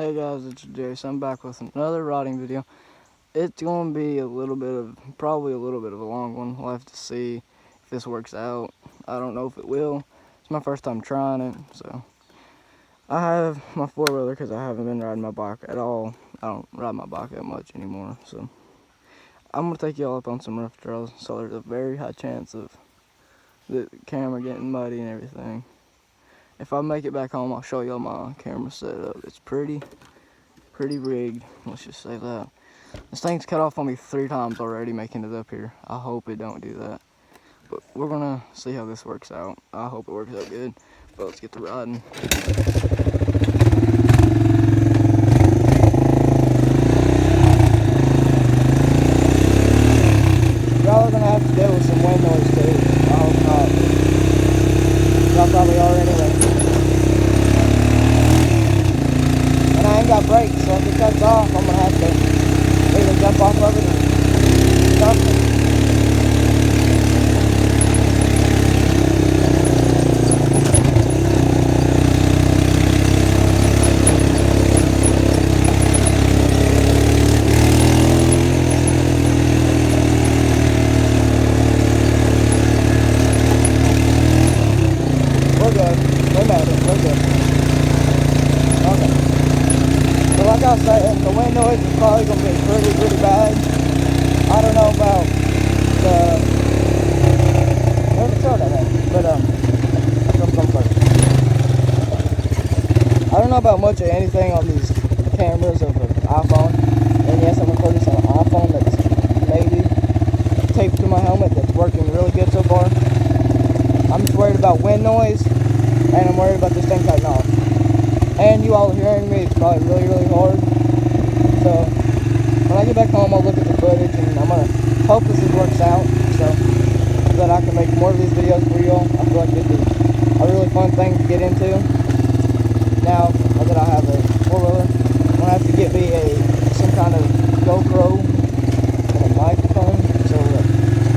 Hey guys, it's Jace. I'm back with another riding video. It's going to be probably a little bit of a long one. We'll have to see if this works out. I don't know if it will. It's my first time trying it, so. I have my four-wheeler because I haven't been riding my bike at all. I don't ride my bike that much anymore, so. I'm going to take y'all up on some rough trails, so there's a very high chance of the camera getting muddy and everything. If I make it back home, I'll show y'all my camera setup. It's pretty rigged, let's just say that. This thing's cut off on me 3 times already making it up here. I hope it don't do that. But we're gonna see how this works out. I hope it works out good. But let's get to riding. Y'all are gonna have to deal with some wind noise too. I hope not. Y'all probably are anyway. And I ain't got brakes, so if it cuts off, I'm gonna have to either jump off of it or something. We're good. We made it. We're good. Okay. So like I was saying, the wind noise is probably going to be pretty bad. I don't know about there's a chart on that, but come first. I don't know about much of anything on these cameras of an iPhone, and yes, I'm recording this on an iPhone that's maybe taped to my helmet that's working really good so far. I'm just worried about wind noise, and I'm worried about this thing cutting off. And you all hearing me is probably really hard. So when I get back home, I'll look at the footage, and I'm gonna hope this works out, so that I can make more of these videos for you all. I feel like it'd be a really fun thing to get into. Now that I have a four-wheeler, I'm gonna have to get me some kind of GoPro and a microphone so that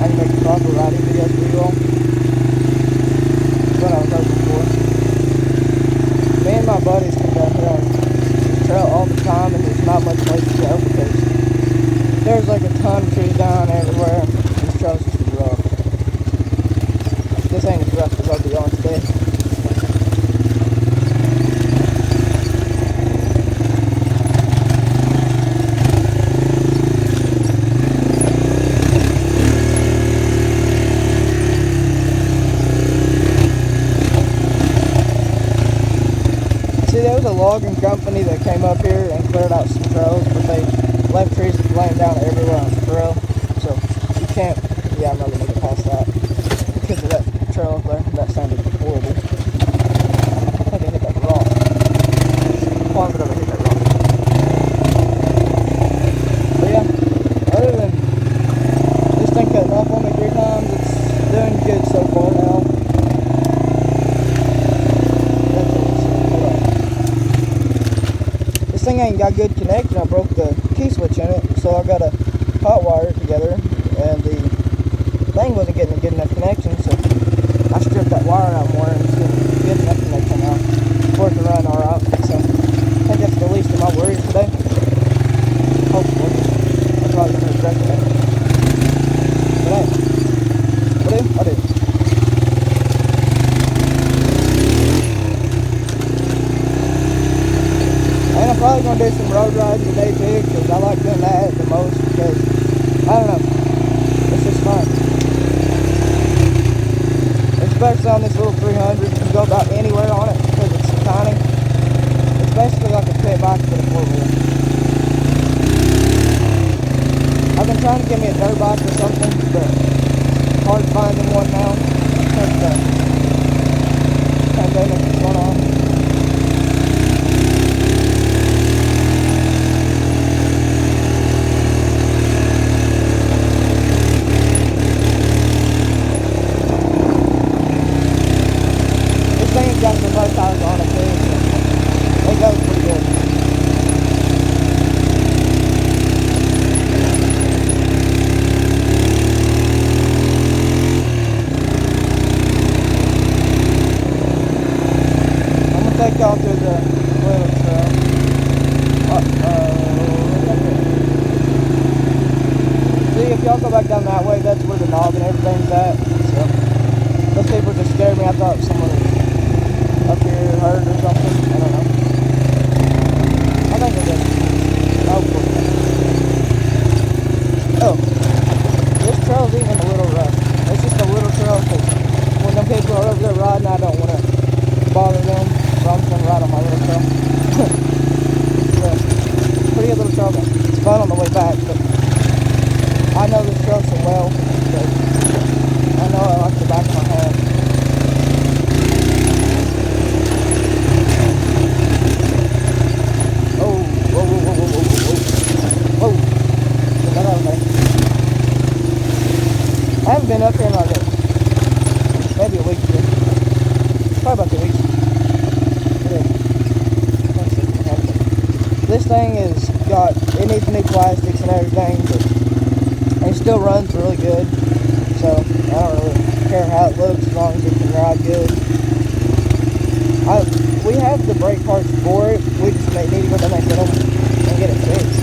I can make proper riding videos for you all. What I was hoping for. Me and my buddies come down here on the trail all the time, and there's not much place to go because there's like a ton of trees down everywhere. This trail's just rough. This ain't as rough as I'll be on today. See, there was a logging company that came up here and cleared out some trails, but they left trees laying down everywhere on the trail. So you can't, yeah, I'm not gonna make it past that because of that trail up there. That sounded horrible. I think I hit that rock. Part of it over hit that rock. But yeah, other than this thing cutting off on me 3 times, it's doing good so far now. This thing ain't got good connection. I broke the key switch in it, so I got a hot wire together, and the thing wasn't getting a good enough connection, so I stripped that wire out more, and it's getting good enough connection now for it to run alright. So I think that's the least of my worries today. Hopefully. That's probably going to regret that. But hey, I do. And I'm probably going to do some road rides today too, because I like doing that the most, because, I don't know, it's just fun. Especially on this little 300, you can go about anywhere on it, because it's so tiny. It's basically like a pit bike for the 4-wheel. I've been trying to get me a dirt bike or something, but it's hard finding one now, because the pandemic is going on. Got some low tires on it too, so it goes pretty good. if y'all go back down that way, that's where the knob and everything's at. So those people just scared me. I thought someone was up here hurt or something. I don't know. I think they're good. Oh, this trail's even a little rough. It's just a little trail because when them people are over there riding, I don't want to bother them. So I'm just going to ride on my little trail. Yeah, pretty good little trail though. It's fun on the way back, but I know this trail so well that I know it like the back of my hand. Oh, whoa, whoa, whoa, whoa, whoa, whoa, whoa. Get that out of there. I haven't been up here in like maybe a week or two. Probably about 2 weeks. This thing is it needs new plastics and everything, but it still runs really good. So I don't really care how it looks as long as it can ride good. We have the brake parts for it. We just need to go down and get them and get it fixed.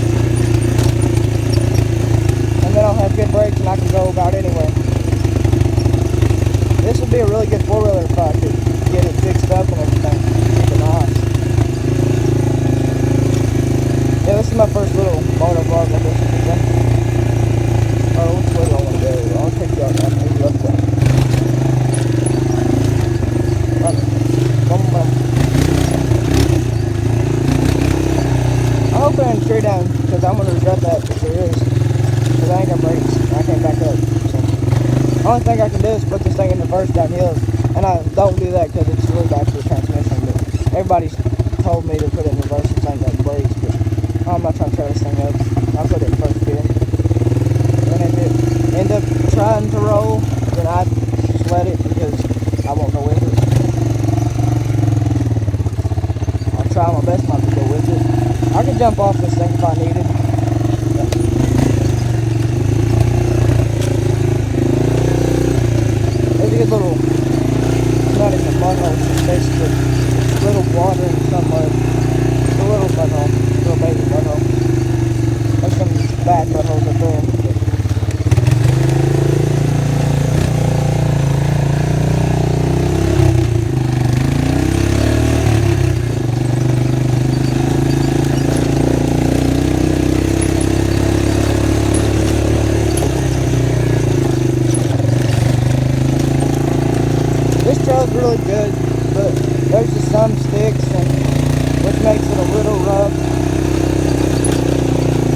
And then I'll have good brakes and I can go about anywhere. This would be a really good four-wheeler if I could get it fixed up and everything. Keep it nice. Yeah, this is my first little motovlog of this. Oh, which way do I want to go? I'll take you out now. Maybe left side. I hope I didn't straight down because I'm going to regret that if there is. Because I ain't got brakes and I can't back up. So the only thing I can do is put this thing in reverse down hills. And I don't do that because it's really bad for the transmission. But everybody's told me to put it in reverse and things like brakes. But I'm not trying to tear this thing up. I'll put it in first gear. And if it end up trying to roll, then I just let it because I won't go with it. I'll try my best not to go with it. I could jump off this thing if I needed. There's a good little, it's not even a mud hole, it's just basically a little water and some mud. It's a little mud hole, little baby mud hole. There's some bad mud holes up there. This trail's really good, but there's just some sticks, which makes it a little rough.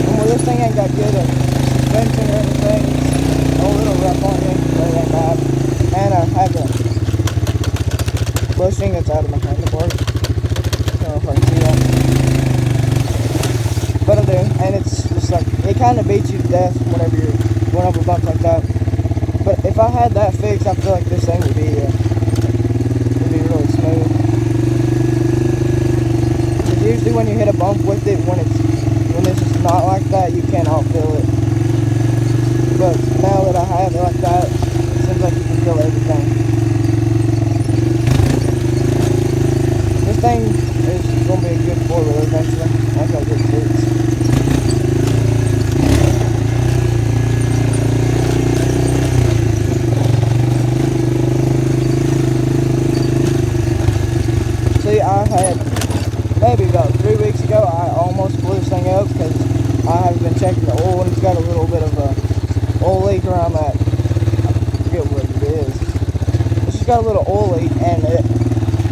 And where this thing ain't got good at suspension or anything, it's a little rough on you, but it ain't bad. And I have a bushing that's out of my handlebars. I don't know if I can see that. But I do, and it's just like, it kind of beats you to death whenever you're going over bumps like that. But if I had that fixed, I feel like this thing would be really smooth. Because usually when you hit a bump with it, when it's just not like that, you cannot feel it. But now that I have it like that, it seems like you can feel everything. This thing is going to be a good four-wheeler eventually. That's how good it is. See, I had, maybe about 3 weeks ago, I almost blew this thing up because I haven't been checking the oil and it's got a little bit of a oil leak around that, I forget what it is. It's just got a little oil leak and it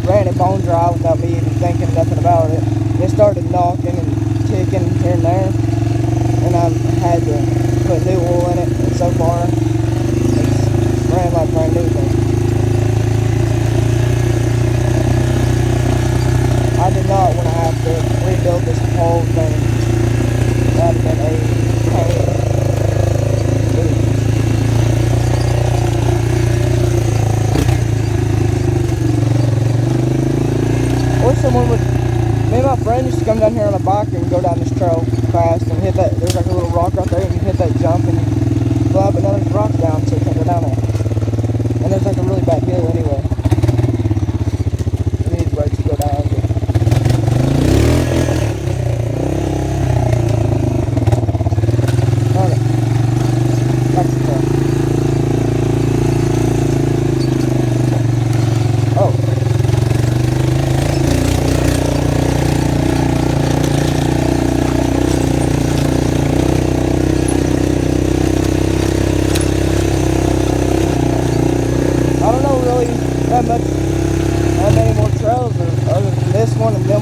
ran it bone dry without me even thinking nothing about it. It started knocking and ticking here and there and I've had to put new oil in it and so far it's ran like brand new thing. I did not want to have to rebuild this whole thing. That would have been a pain. Or someone would, me and my friend used to come down here on a bike and go down this trail fast and hit that, there's like a little rock right there and you hit that jump and you fly up another rock down so you can't go down there. And there's like a really bad hill anyway. You need brakes to go down.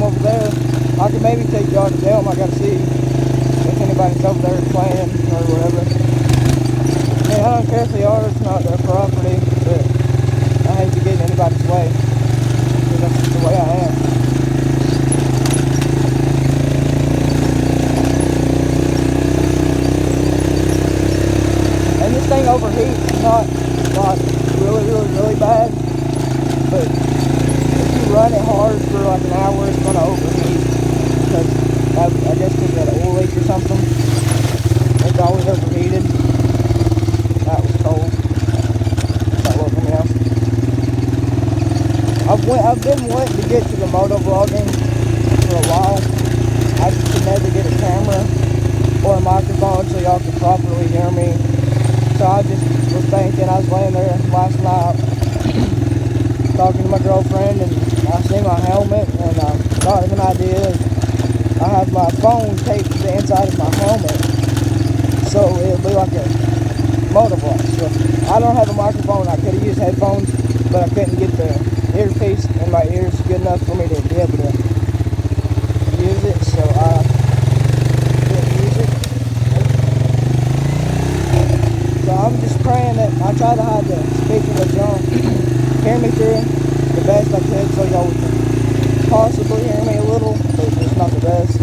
them over there. I could maybe take y'all to them. I gotta see if anybody's over there playing or whatever. I mean, I don't care if they are, it's not their property, but I hate to get in anybody's way, because that's just the way I am. And this thing overheats, not really bad, but if you run it hard for like an hour, it's going to overheat, because I guess because of an oil leak or something, it's always overheated. That was cold. That wasn't me else. I've been wanting to get to the motovlogging for a while. I just could never get a camera or a microphone so y'all could properly hear me. So I just was thinking, I was laying there last night talking to my girlfriend, and I see my helmet, and I thought of an idea. I have my phone taped to the inside of my helmet, so it'll be like a motovlog. So I don't have a microphone. I could have used headphones, but I couldn't get the earpiece in my ears good enough for me to be able to use it, so I didn't use it. So I'm just praying that I try to hide the speaker that y'all hear me through the best I could, so y'all can possibly hear me a little, but it's not the best.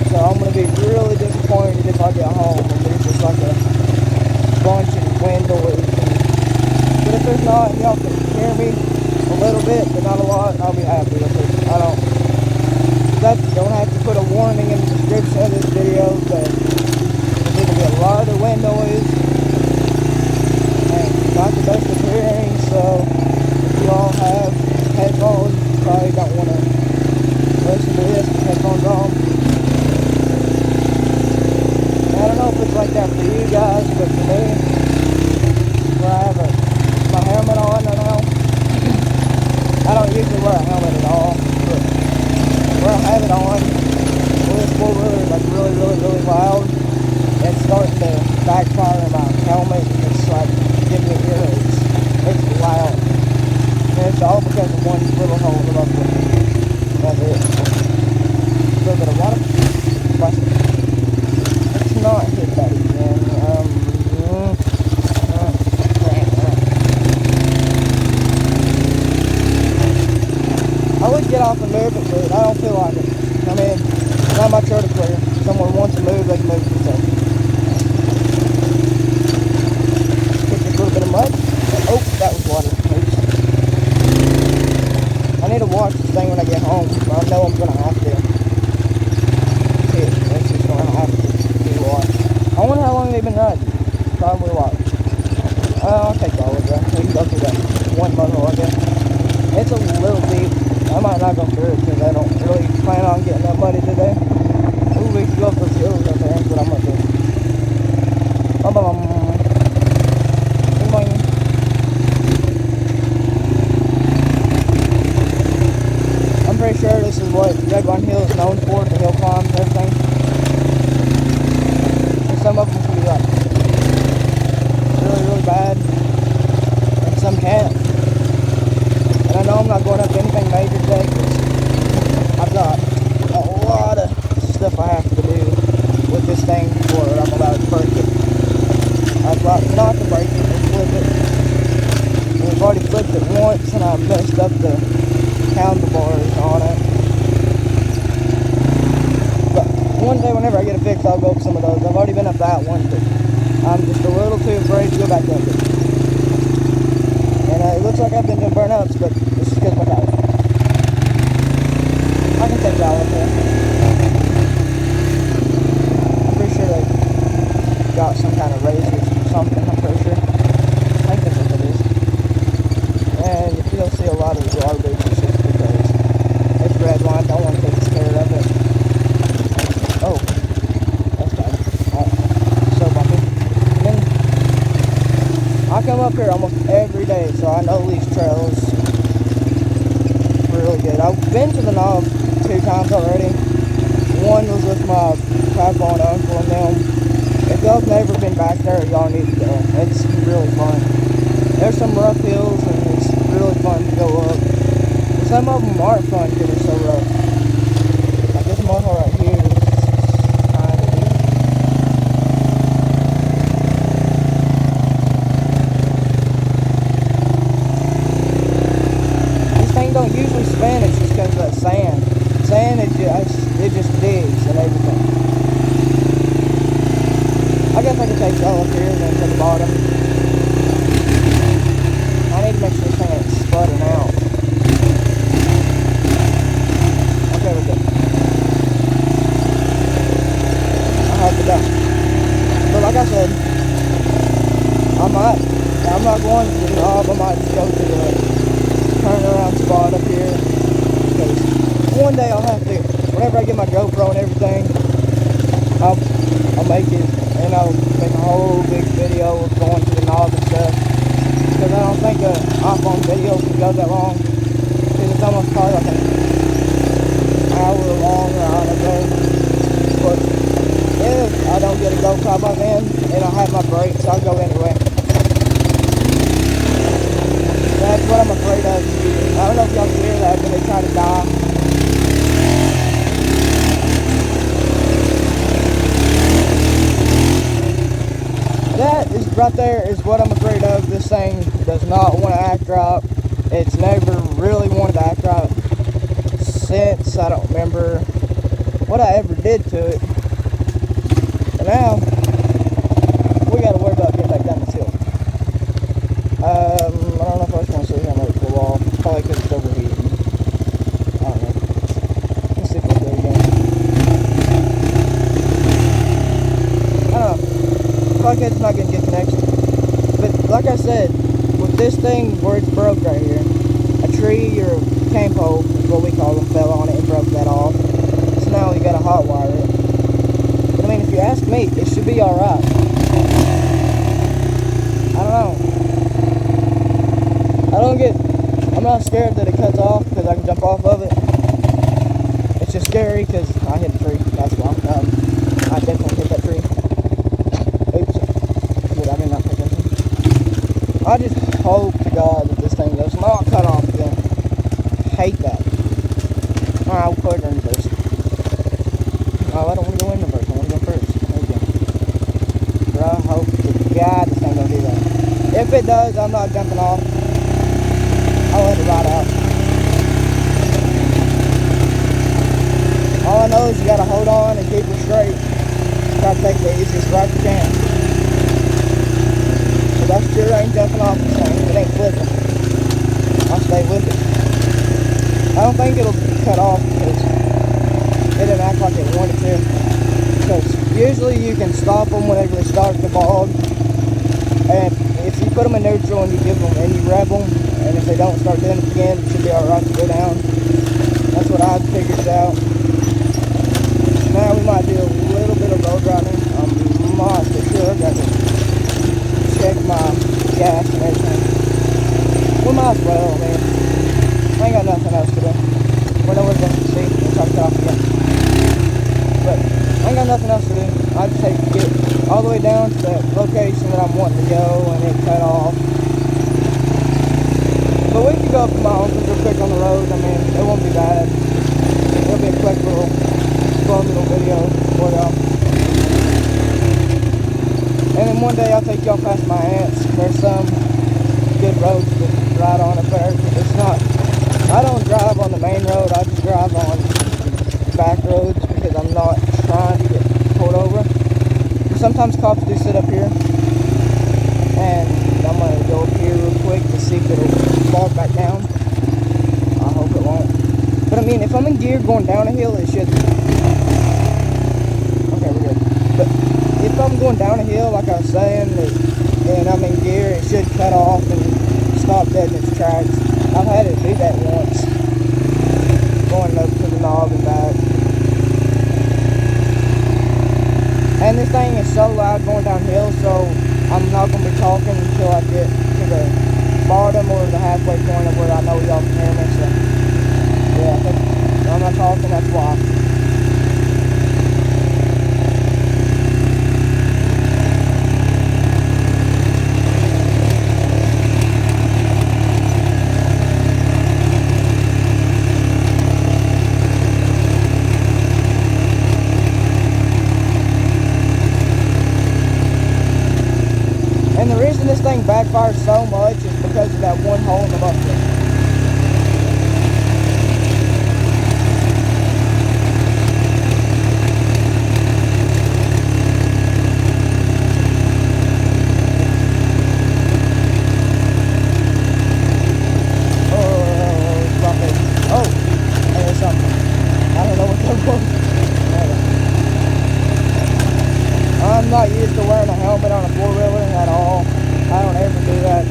So I'm going to be really disappointed if I get home and there's just like a bunch of wind noise. But if there's not, and y'all can hear me a little bit, but not a lot, I'll be happy with it. Don't have to put a warning in the description of this video, but there's going to be a lot of wind noise and not the best of hearing. So if y'all have headphones, you probably don't want to listen to this with headphones on. I don't know if it's like that for you guys, but for me, where I have my helmet on, I don't know. I don't usually wear a helmet at all, but where I have it on, this four-wheeler is like really loud, and it's starting to backfire in my helmet. It's like giving me earaches. It's loud. And it's all because of one little hole in the muffler. That's it. A little bit of water. Let's not hit that again. I would get off and move it, but I don't feel like it. I mean, now my chart is clear. If someone wants to move, they can move themselves. Kick a little bit of mud. Oh, that was water. Oops. I need to watch this thing when I get home. I know I'm going to have to. Shit, that's just going to have to be watched. I wonder how long they've been riding. Probably a while. I'll take all of that. We can go through that one mud hole, I guess. It's a little deep. I might not go through it because I don't really plan on getting that muddy today. Ooh, we can go up those hills up there, but I'm gonna do. I'm pretty sure this is what Red One Hill is known for, the hill climbs and everything. And some of them can be like really bad, and some can't. I know I'm not going up to anything major today because I've got a lot of stuff I have to do with this thing before I'm allowed to break it. I've got not to break it, but flip it. And we've already flipped it once and I messed up the handlebars on it. But one day whenever I get it fixed, I'll go up some of those. I've already been up that one, but I'm just a little too afraid to go back up it. And it looks like I've been doing burnouts, but this is because of my tires. I can take y'all up there. I'm pretty sure they got some kind of razors or something, I'm pretty sure. I think that's what it is. And if you don't see a lot of the garbage, it's just because it's red line, don't want to take care of it. Oh, that's bad. So bumpy. And then I come up here almost every day, so I know these trails really good. I've been to the knob 2 times already. One was with my grandpa and uncle and them. If y'all have never been back there, y'all need to go. It's really fun. There's some rough hills and it's really fun to go up. Some of them aren't fun because they're so rough. it just digs and everything. I guess I can take y'all up here and then to the bottom. I need to make sure this thing ain't sputtering out. Okay, we're good. I have to go. But like I said, I'm not going to the knob. I might just go to the turnaround spot up here. Because one day I'll have to, whenever I get my GoPro and everything, I'll make it, and I'll make a whole big video of going to the knob and stuff. Because I don't think an iPhone video can go that long. Because it's almost probably like an hour long, or I don't know. But if I don't get a GoPro by then, and I have my brakes, I'll go anyway. That's what I'm afraid of. I don't know if y'all can hear that, but they try to die. That is right there is what I'm afraid of. This thing does not want to act right. It's never really wanted to act right since I don't remember what I ever did to it. But now we got to worry about getting back down this hill. I don't know if I just want to sit here and let it cool off. Probably because it's overheating. I don't know. Let's see if we'll do it again. I don't know. Like it's not going to get connection. But like I said, with this thing where it's broke right here, a tree or a cane pole is what we call them, fell on it and broke that off. So now you got to hot wire it. But I mean, if you ask me, it should be alright. I don't know. I'm not scared that it cuts off because I can jump off of it. It's just scary because I hit the tree. That's why. I definitely hit that tree. Oops. But I did not pay attention. I just hope to God that this thing does not cut off again. Hate that. Alright, we'll put it in reverse. Oh, I don't want to go in reverse. I want to go first. There we go. But I hope to God this thing don't do that. If it does, I'm not jumping off. I'll let it ride out. All I know is you gotta hold on and keep it straight. Try to take the easiest route you can. So that sure ain't jumping off this thing. It ain't flipping. I'll stay with it. I don't think it'll cut off because it didn't act like it wanted to. Because usually you can stop them whenever they start to bog. And if you put them in neutral and you give them and you rev them, and if they don't start doing it again, it should be alright to go down. That's what I figured out. Now we might do a little bit of road riding. I'm not for sure. Got to check my gas and everything. We might as well, I mean. I ain't got nothing else to do. We're nowhere to see. We'll try to cut off again. But I ain't got nothing else to do. I just take to get all the way down to the location that I'm wanting to go and it cut off. But we can go up to my uncle's real quick on the road. I mean, it won't be bad. It'll be a quick little, fun little video for y'all. And then one day I'll take y'all past my aunt's. There's some good roads to ride on up there. It's not, I don't drive on the main road. I just drive on back roads because I'm not trying to get pulled over. Sometimes cops do sit up here. And I'm going to go up here real quick to see if it'll fall back down. I hope it won't. But I mean, if I'm in gear going down a hill, it should. Okay, we're good. But if I'm going down a hill, like I was saying, and I'm in gear, it should cut off and stop dead in its tracks. I've had it do that once. Going up to the knob and back. And this thing is so loud going downhill, so I'm not going to be talking until I get to the bottom or the halfway point of where I know y'all can hear me. So, yeah, I think I'm not talking, that's why. And the reason this thing backfires so much is because of that one hole in the muffler. wearing a helmet on a four-wheeler at all. I don't ever do that.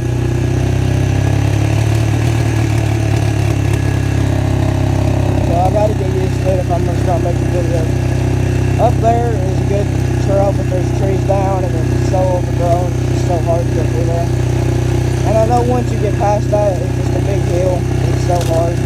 So I gotta get used to it if I'm gonna start making videos. Up there is a good trail, but there's trees down and it's so overgrown, it's just so hard to get through there. And I know once you get past that, it's just a big hill. It's so hard.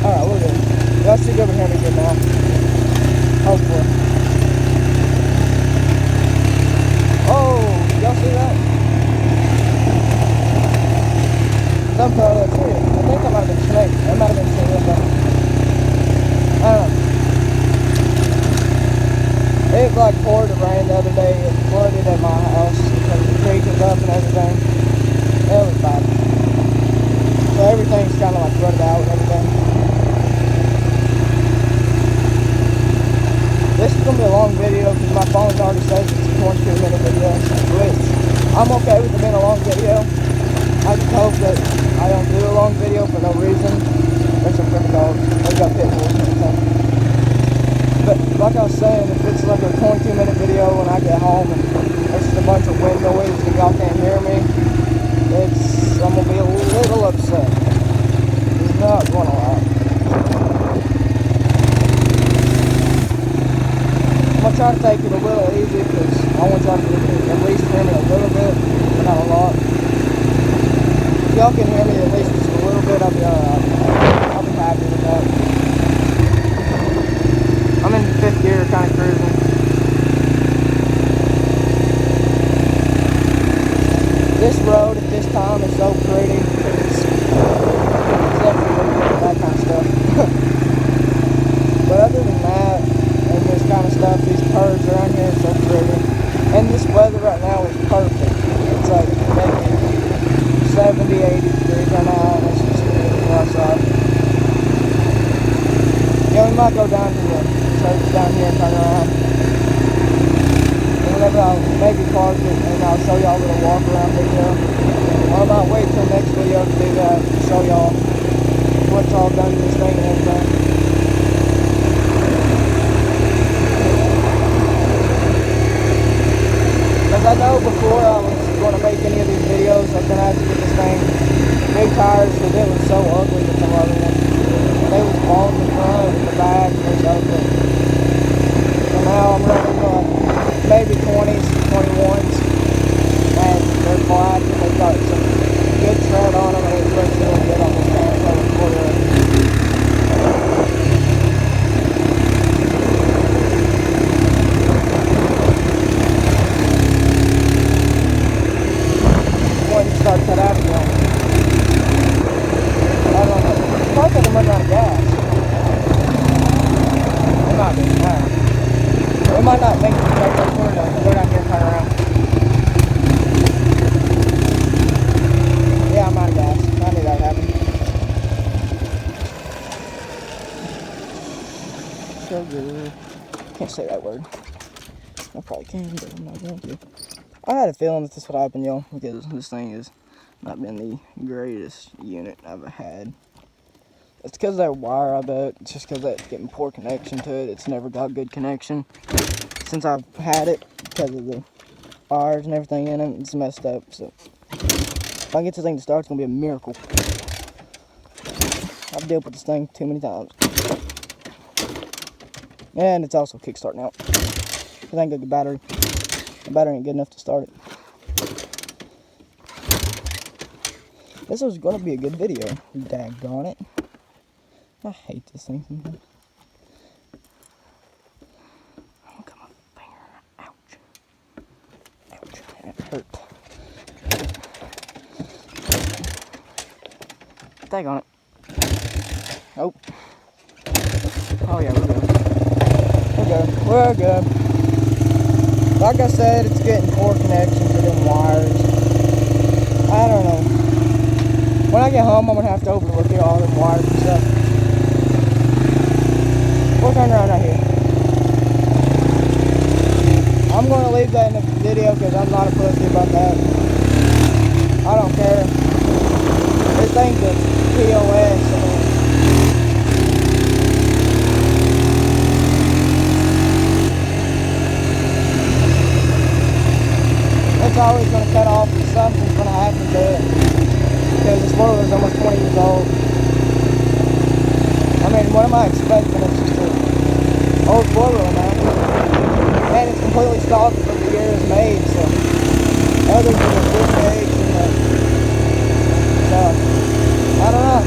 Alright, we're good. Y'all should be able to hear me good now. Hopefully. Oh, y'all see that? Some fell in the tree. I think that might have been snake. That might have been snake. I don't know. It like poured rain the other day. It flooded at my house because the creek was up and everything. It was bad. So everything's kind of like rutted out and everything. This is going to be a long video because my phone already says it's a 22-minute video, which I'm okay with it being a long video. I just hope that I don't do a long video for no reason. There's some freaking dogs. They got pit bulls and everything. But like I was saying, if it's like a 22-minute video when I get home and there's just a bunch of wind noise and y'all can't hear me, I'm going to be a little upset. It's not going to lie. I'm going to try to take it a little easy because I want y'all to at least hear me a little bit, but not a lot. If y'all can hear me at least just a little bit, I'll be alright. I'll be happy with that. I'm in 5th gear, kind of cruising. This road at this time is so pretty. It's definitely really good at that kind of stuff. But other than that, and this kind of stuff, these curves around here are so pretty. And this weather right now is perfect. It's like maybe 70, 80 degrees right now, and it's just beautiful outside. Yeah, we might go down to the church down here and turn around. And whenever I'll maybe park it and I'll show y'all a little walk around video. Or I might wait till next video to do that, to show y'all what's all done to this thing and everything. Because I know before I was going to make any of these videos, I was going to have to get this thing big tires because it was so ugly with some other ones. They was bald in the front and the back and it was ugly. So now I'm running maybe 20s, 21s, and they're black and they've got some good tread on them and it looks really good on this thing. So start cut out again. I don't know. It's probably because I'm running out of gas. It might be. It might not make it back up for it. Go down here and turn around. Yeah, I'm out of gas. I knew that would happen. Sugar. Can't say that word. I probably can, but I'm not going to. I had a feeling that this would happen, y'all, because this thing has not been the greatest unit I've ever had. It's because of that wire, I bet. It's just because that's getting poor connection to it. It's never got good connection since I've had it because of the wires and everything in it. It's messed up, so if I get this thing to start, it's going to be a miracle. I've dealt with this thing too many times. And it's also kickstarting out. It ain't got good battery. The battery ain't good enough to start it. This was going to be a good video. Daggone it. I hate this thing sometimes. Oh, got my finger. Ouch. Ouch. That hurt. Daggone it. Oh. Oh yeah, we're good. We're good. Like I said, it's getting poor connections to them wires. I don't know. When I get home, I'm going to have to overlook all the wires and stuff. We'll turn around right here. am I expecting? It's just an old four-wheel now. And it's completely stopped for the year it's made, so other than the good age and the, so, I don't know.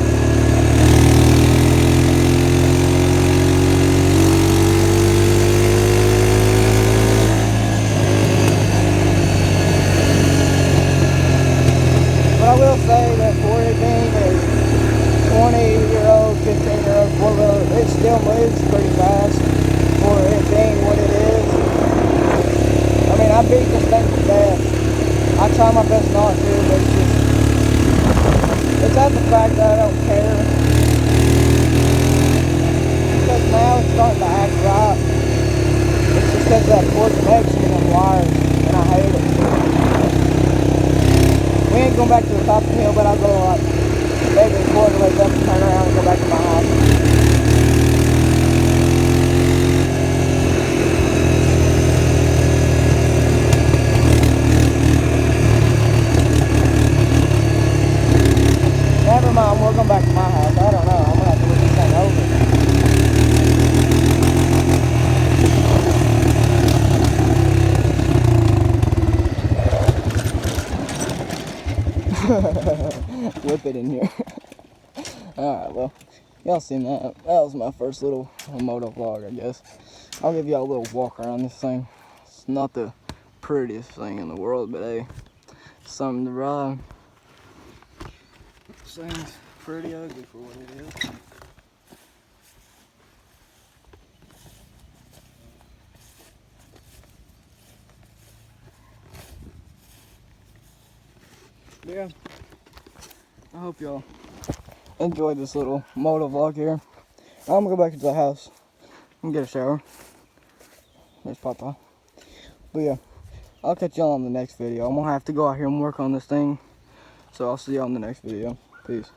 But I will say that for it being a 20-year-old, 15-year-old four-wheeler, it still moves pretty fast for it being what it is. I mean, I beat this thing to death. I try my best not to, but it's just, it's at the fact that I don't care. Because now it's starting to act right. It's just because of that poor connection and them wires, and I hate it. We ain't going back to the top of the hill, but I'll go like maybe a quarter way up and turn around and go back to my house. Never mind, we're going back to my house. I don't know. I'm gonna have to look this thing over. Whip it in here. Alright, well, y'all seen that. That was my first little moto vlog, I guess. I'll give y'all a little walk around this thing. It's not the prettiest thing in the world, but hey, something to ride. This thing's pretty ugly for what it is. Yeah, I hope y'all enjoyed this little moto vlog here. I'm gonna go back into the house and get a shower. There's Papa. But yeah, I'll catch y'all on the next video. I'm gonna have to go out here and work on this thing. So I'll see y'all in the next video. Peace.